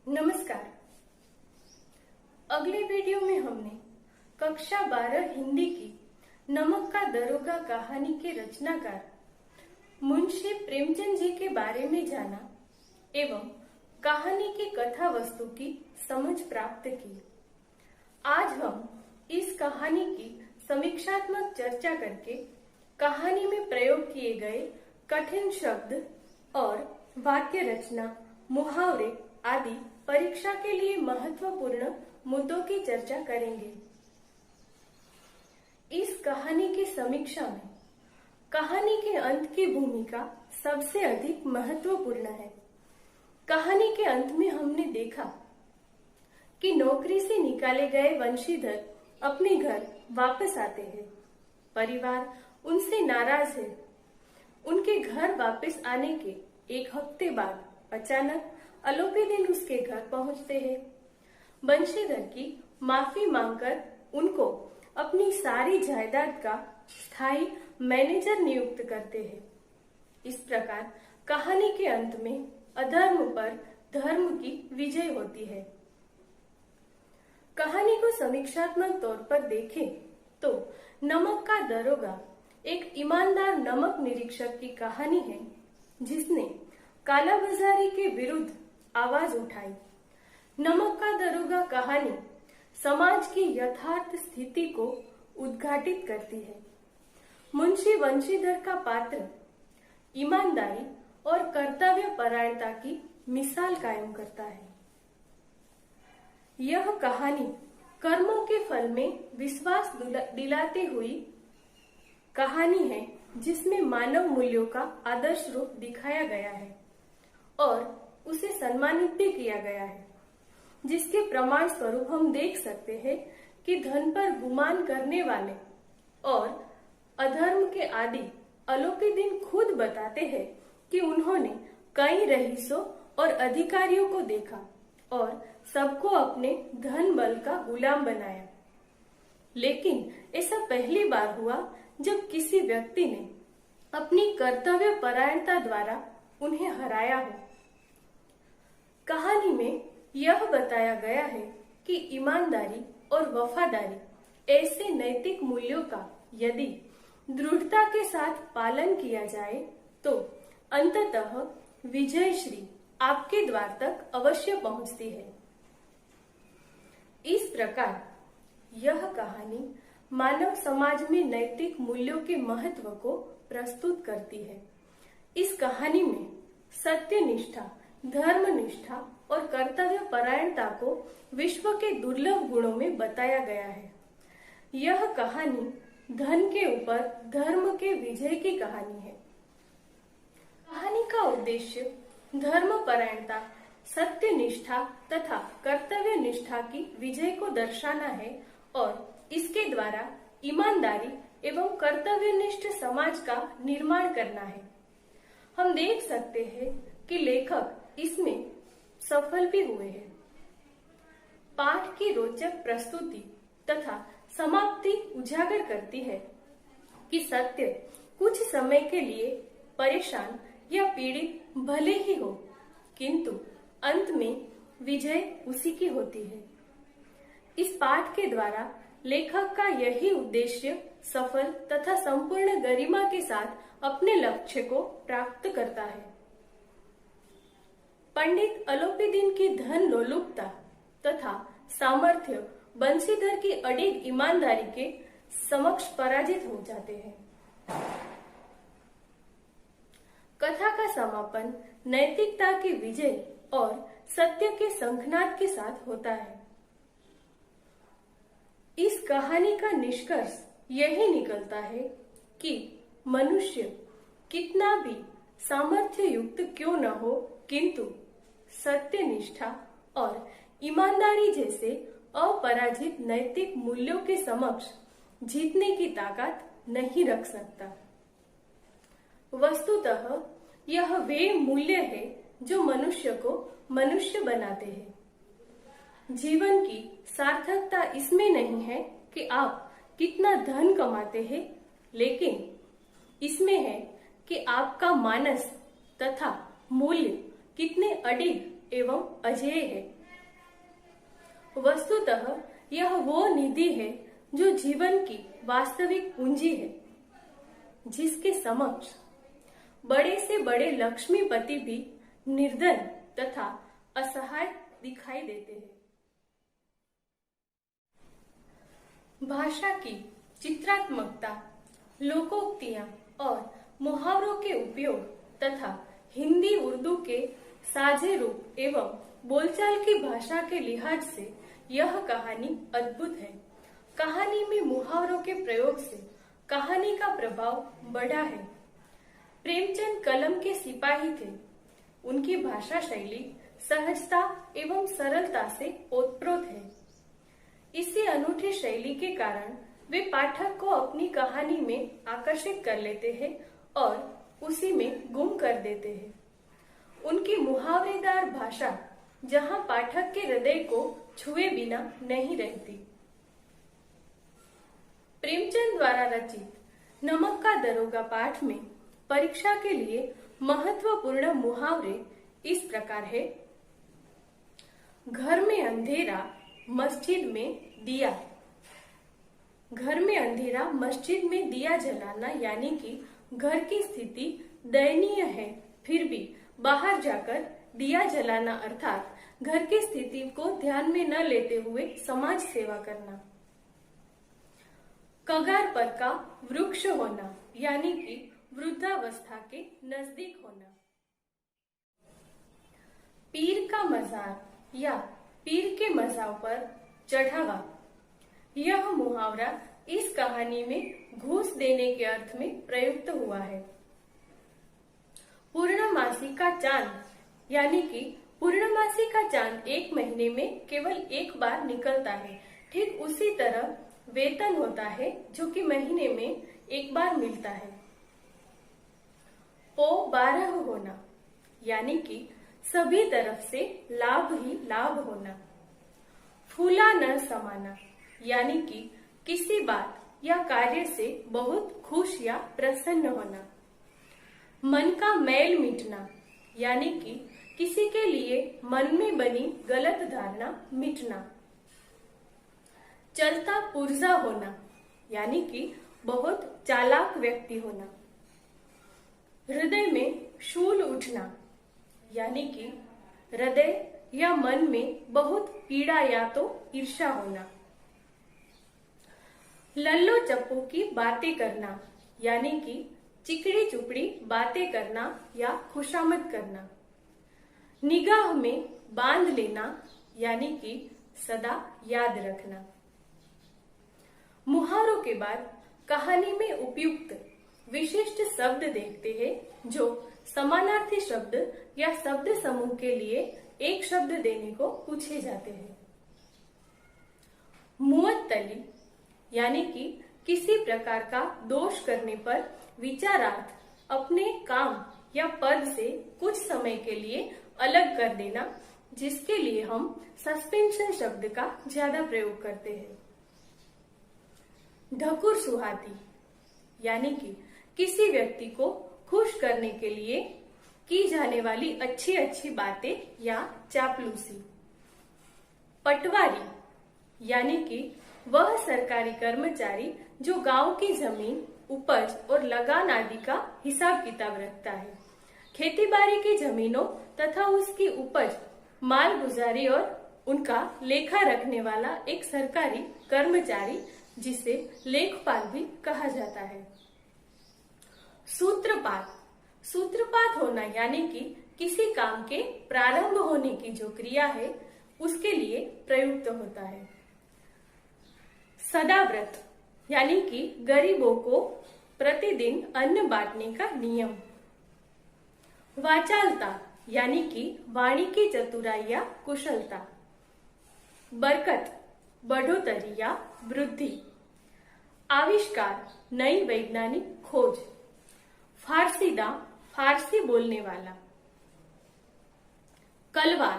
नमस्कार। अगले वीडियो में हमने कक्षा 12 हिंदी की नमक का दरोगा कहानी के रचनाकार मुंशी प्रेमचंद जी के बारे में जाना एवं कहानी की कथा वस्तु की समझ प्राप्त की। आज हम इस कहानी की समीक्षात्मक चर्चा करके कहानी में प्रयोग किए गए कठिन शब्द और वाक्य रचना, मुहावरे आदि परीक्षा के लिए महत्वपूर्ण मुद्दों की चर्चा करेंगे। इस कहानी की समीक्षा में कहानी के अंत की भूमिका सबसे अधिक महत्वपूर्ण है। कहानी के अंत में हमने देखा कि नौकरी से निकाले गए वंशीधर अपने घर वापस आते हैं। परिवार उनसे नाराज है। उनके घर वापस आने के एक हफ्ते बाद अचानक अलोपीदीन उसके घर पहुंचते हैं। वंशीधर की माफी मांगकर उनको अपनी सारी जायदाद का स्थायी मैनेजर नियुक्त करते हैं। इस प्रकार कहानी के अंत में अधर्म पर धर्म की विजय होती है। कहानी को समीक्षात्मक तौर पर देखें तो नमक का दरोगा एक ईमानदार नमक निरीक्षक की कहानी है जिसने कालाबाजारी के विरुद्ध आवाज उठाई। नमक का दरोगा कहानी समाज की यथार्थ स्थिति को उद्घाटित करती है। मुंशी वंशीधर का पात्र ईमानदारी और कर्तव्य परायणता की मिसाल कायम करता है। यह कहानी कर्मों के फल में विश्वास दिलाती हुई कहानी है जिसमें मानव मूल्यों का आदर्श रूप दिखाया गया है और उसे सम्मानित भी किया गया है, जिसके प्रमाण स्वरूप हम देख सकते हैं कि धन पर गुमान करने वाले और अधर्म के आदि अलोपीदीन खुद बताते हैं कि उन्होंने कई रईसों और अधिकारियों को देखा और सबको अपने धन बल का गुलाम बनाया। लेकिन ऐसा पहली बार हुआ जब किसी व्यक्ति ने अपनी कर्तव्य परायणता द्वारा उन्हें हराया हो। कहानी में यह बताया गया है कि ईमानदारी और वफादारी ऐसे नैतिक मूल्यों का यदि दृढ़ता के साथ पालन किया जाए तो अंततः विजय श्री आपके द्वार तक अवश्य पहुंचती है। इस प्रकार यह कहानी मानव समाज में नैतिक मूल्यों के महत्व को प्रस्तुत करती है। इस कहानी में सत्यनिष्ठा, धर्मनिष्ठा और कर्तव्य परायणता को विश्व के दुर्लभ गुणों में बताया गया है। यह कहानी धन के ऊपर धर्म के विजय की कहानी है। कहानी का उद्देश्य धर्म परायणता, सत्यनिष्ठा तथा कर्तव्य निष्ठा की विजय को दर्शाना है और इसके द्वारा ईमानदारी एवं कर्तव्यनिष्ठ समाज का निर्माण करना है। हम देख सकते हैं कि लेखक इसमें सफल भी हुए हैं। पाठ की रोचक प्रस्तुति तथा समाप्ति उजागर करती है कि सत्य कुछ समय के लिए परेशान या पीड़ित भले ही हो, किंतु अंत में विजय उसी की होती है। इस पाठ के द्वारा लेखक का यही उद्देश्य सफल तथा संपूर्ण गरिमा के साथ अपने लक्ष्य को प्राप्त करता है। पंडित अलोपीदीन की धन लोलुपता तथा सामर्थ्य बंशीधर की अडिग ईमानदारी के समक्ष पराजित हो जाते हैं। कथा का समापन नैतिकता की विजय और सत्य के शंखनाद के साथ होता है। इस कहानी का निष्कर्ष यही निकलता है कि मनुष्य कितना भी सामर्थ्य युक्त क्यों न हो, किंतु सत्यनिष्ठा और ईमानदारी जैसे अपराजित नैतिक मूल्यों के समक्ष जीतने की ताकत नहीं रख सकता। वस्तुतः यह वे मूल्य है जो मनुष्य को मनुष्य बनाते हैं। जीवन की सार्थकता इसमें नहीं है कि आप कितना धन कमाते हैं, लेकिन इसमें है कि आपका मानस तथा मूल्य कितने अडिग एवं अजेय है। वस्तुतः यह वो निधि है जो जीवन की वास्तविक पूंजी है, जिसके समक्ष बड़े से बड़े लक्ष्मीपति भी निर्धन तथा असहाय दिखाई देते हैं। भाषा की चित्रात्मकता, लोकोक्तियां और मुहावरों के उपयोग तथा हिंदी उर्दू के साझे रूप एवं बोलचाल की भाषा के लिहाज से यह कहानी अद्भुत है। कहानी में मुहावरों के प्रयोग से कहानी का प्रभाव बढ़ा है। प्रेमचंद कलम के सिपाही थे। उनकी भाषा शैली सहजता एवं सरलता से ओतप्रोत है। इसी अनूठी शैली के कारण वे पाठक को अपनी कहानी में आकर्षित कर लेते हैं और उसी में गुम कर देते हैं। उनकी मुहावरेदार भाषा जहां पाठक के हृदय को छुए बिना नहीं रहती। प्रेमचंद द्वारा रचित नमक का दरोगा पाठ में परीक्षा के लिए महत्वपूर्ण मुहावरे इस प्रकार है। घर में अंधेरा, मस्जिद में दिया। घर में अंधेरा, मस्जिद में दिया जलाना यानी कि घर की स्थिति दयनीय है, फिर भी बाहर जाकर दिया जलाना अर्थात घर की स्थिति को ध्यान में न लेते हुए समाज सेवा करना। कगार पर का वृक्ष होना यानी कि वृद्धावस्था के नजदीक होना। पीर का मजार या पीर के मजार पर चढ़ावा, यह मुहावरा इस कहानी में घूस देने के अर्थ में प्रयुक्त हुआ है। पूर्णमासी का चांद यानी कि पूर्णमासी का चांद एक महीने में केवल एक बार निकलता है। ठीक उसी तरह वेतन होता है जो कि महीने में एक बार मिलता है। पो 12 होना यानी कि सभी तरफ से लाभ ही लाभ होना। फूला न समाना यानी कि किसी बात या कार्य से बहुत खुश या प्रसन्न होना। मन का मैल मिटना यानी कि किसी के लिए मन में बनी गलत धारणा मिटना। चलता पुर्जा होना यानी कि बहुत चालाक व्यक्ति होना। हृदय में शूल उठना यानी कि हृदय या मन में बहुत पीड़ा या तो ईर्ष्या होना। लल्लो चप्पू की बातें करना यानी कि चिकड़ी चुपड़ी बातें करना या खुशामद करना। निगाह में बांध लेना यानी कि सदा याद रखना। मुहावरों के बाद कहानी में उपयुक्त विशिष्ट शब्द देखते हैं जो समानार्थी शब्द या शब्द समूह के लिए एक शब्द देने को पूछे जाते हैं। मुअत्तली यानी कि किसी प्रकार का दोष करने पर विचारार्थ अपने काम या पद से कुछ समय के लिए अलग कर देना, जिसके लिए हम सस्पेंशन शब्द का ज्यादा प्रयोग करते हैं। ढकुर सुहाती यानी कि किसी व्यक्ति को खुश करने के लिए की जाने वाली अच्छी अच्छी बातें या चापलूसी। पटवारी यानी कि वह सरकारी कर्मचारी जो गांव की जमीन, उपज और लगान आदि का हिसाब किताब रखता है। खेतीबाड़ी की जमीनों तथा उसकी उपज, माल गुजारी और उनका लेखा रखने वाला एक सरकारी कर्मचारी जिसे लेखपाल भी कहा जाता है। सूत्रपात, सूत्रपात होना यानी कि किसी काम के प्रारंभ होने की जो क्रिया है उसके लिए प्रयुक्त होता है। सदाव्रत यानी कि गरीबों को प्रतिदिन अन्न बांटने का नियम। वाचालता यानी कि वाणी की चतुराई या कुशलता। बरकत, बढ़ोतरी या वृद्धि। आविष्कार, नई वैज्ञानिक खोज। फारसीदा, फारसी बोलने वाला। कलवार,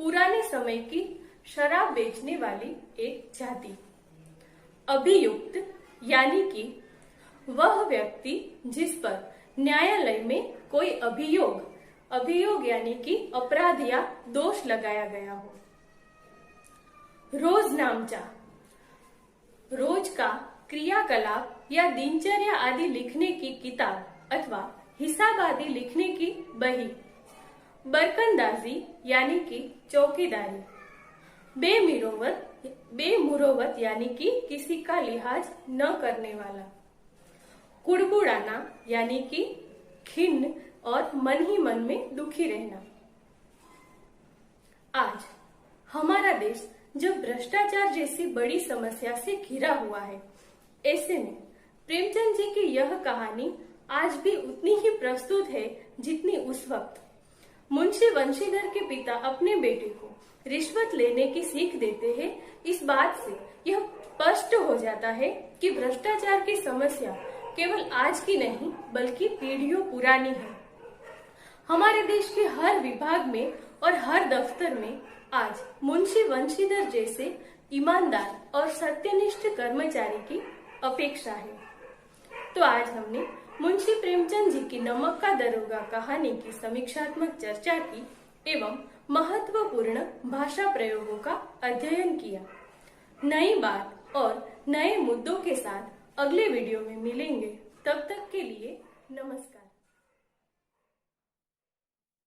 पुराने समय की शराब बेचने वाली एक जाति। अभियुक्त यानी कि वह व्यक्ति जिस पर न्यायालय में कोई अभियोग अभियोग यानी कि अपराध या दोष लगाया गया हो। रोज नामचा, रोज का क्रियाकलाप या दिनचर्या आदि लिखने की किताब अथवा हिसाब आदि लिखने की बही। बरकंदाजी यानी कि चौकीदारी। बेमुरवत यानी कि किसी का लिहाज न करने वाला। कुड़कुड़ाना यानी कि खिन्न और मन ही मन में दुखी रहना। आज हमारा देश जब भ्रष्टाचार जैसी बड़ी समस्या से घिरा हुआ है, ऐसे में प्रेमचंद जी की यह कहानी आज भी उतनी ही प्रस्तुत है जितनी उस वक्त। मुंशी वंशीधर के पिता अपने बेटे को रिश्वत लेने की सीख देते हैं। इस बात से यह स्पष्ट हो जाता है कि भ्रष्टाचार की समस्या केवल आज की नहीं बल्कि पीढ़ियों पुरानी है। हमारे देश के हर विभाग में और हर दफ्तर में आज मुंशी वंशीधर जैसे ईमानदार और सत्यनिष्ठ कर्मचारी की अपेक्षा है। तो आज हमने मुंशी प्रेमचंद जी की नमक का दरोगा कहानी की समीक्षात्मक चर्चा की एवं महत्वपूर्ण भाषा प्रयोगों का अध्ययन किया। नई बात और नए मुद्दों के साथ अगले वीडियो में मिलेंगे। तब तक के लिए नमस्कार।